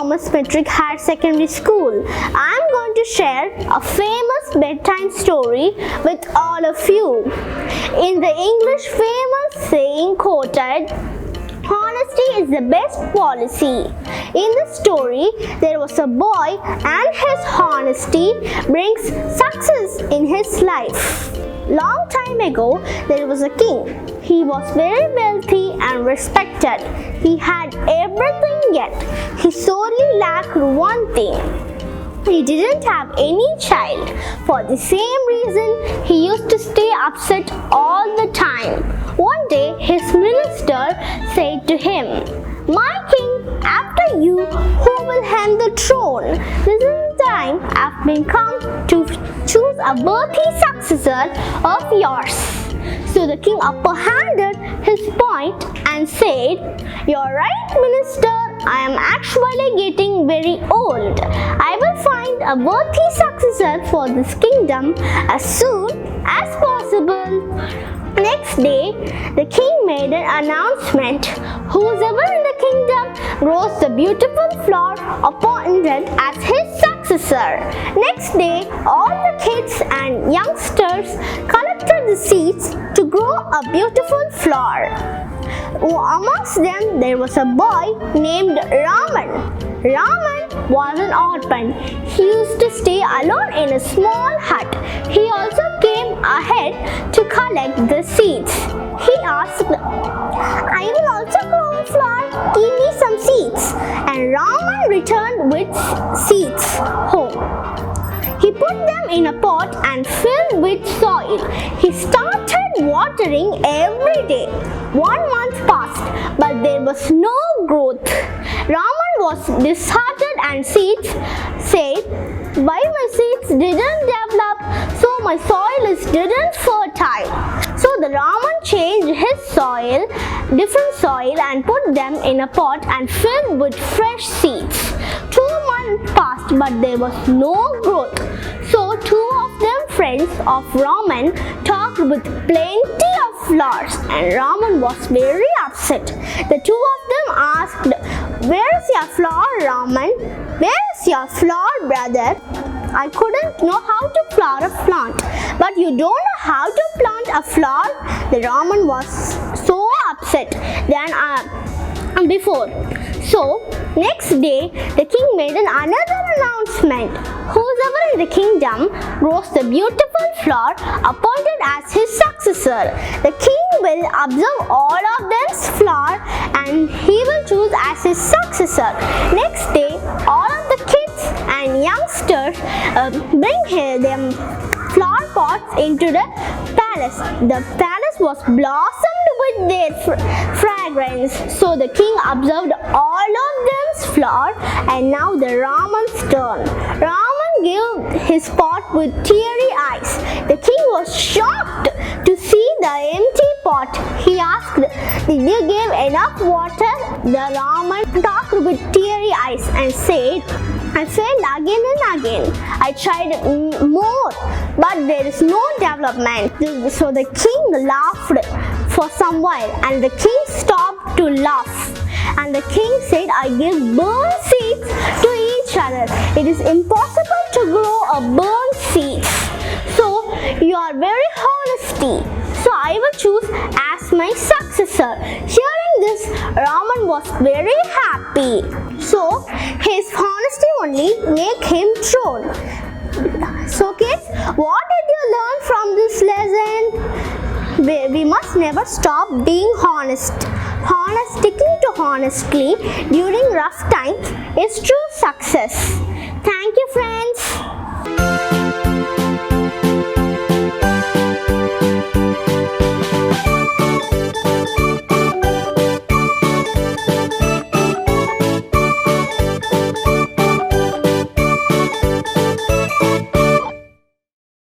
Thomas Metric Higher Secondary School. I am going to share a famous bedtime story with all of you. In the English famous saying quoted, "Honesty is the best policy." In the story, there was a boy and his honesty brings success in his life. Long time ago, there was a king. He was very wealthy and respected. He had everything, yet he sorely lacked one thing. He didn't have any child. For the same reason, he used to stay upset all the time. One day, his minister said to him, "My king, after you, who will hand the throne? This is the time I've been come to choose a worthy successor of yours." So the king upperhanded his point and said, "You're right, minister. I am actually getting very old. I will find a worthy successor for this kingdom as soon as possible." Next day, the king made an announcement. Whoever in the kingdom grows the beautiful flower appointed as his successor. Next day, all the kids and youngsters collected the seeds to grow a beautiful flower. Amongst them, there was a boy named Raman. Raman was an orphan. He used to stay alone in a small hut. He also came ahead to collect the seeds. He asked, "I will also grow a flower. Give me some seeds." And Raman returned with seeds home. He put them in a pot and filled with soil. He started watering every day. 1 month passed, but there was no growth. Raman was disheartened and said, "Why my seeds didn't develop, so my soil didn't fertile." So the Raman changed his soil, different soil, and put them in a pot and filled with fresh seeds. 2 months passed, but there was no growth. So two of them, friends of Raman, talked with plenty of flowers, and Raman was very upset. The two of them asked, "Where is your flower, Raman? Where is your flower, brother? I couldn't know how to flower a plant, but you don't know how to plant a flower?" The Raman was so upset than before. So next day, the king made another announcement. Whoever in the kingdom grows the beautiful flower appointed as his successor. The king will observe all of them's flower and he will choose as his successor. Next day, all of the kids and youngsters bring them flower pots into the palace. The palace was blossomed with their fragrance. So the king observed all of them's flower, and now the Raman's turn. Raman gave his pot with teary eyes. The king was shocked to see the empty pot. He asked, "Did you give enough water?" The Raman talked with teary eyes and said, "I failed again and again. I tried more, but there is no development." So the king laughed for some while, and the king stopped to laugh. And the king said, "I give burnt seeds to each other. It is impossible to grow a burnt seed. So you are very honesty. So I will choose as my successor." Hearing this, Raman was very happy. So his honesty only make him throne. So kids, what did you learn from this lesson? We must never stop being honest. Sticking to honestly during rough times is true success. Thank you, friends.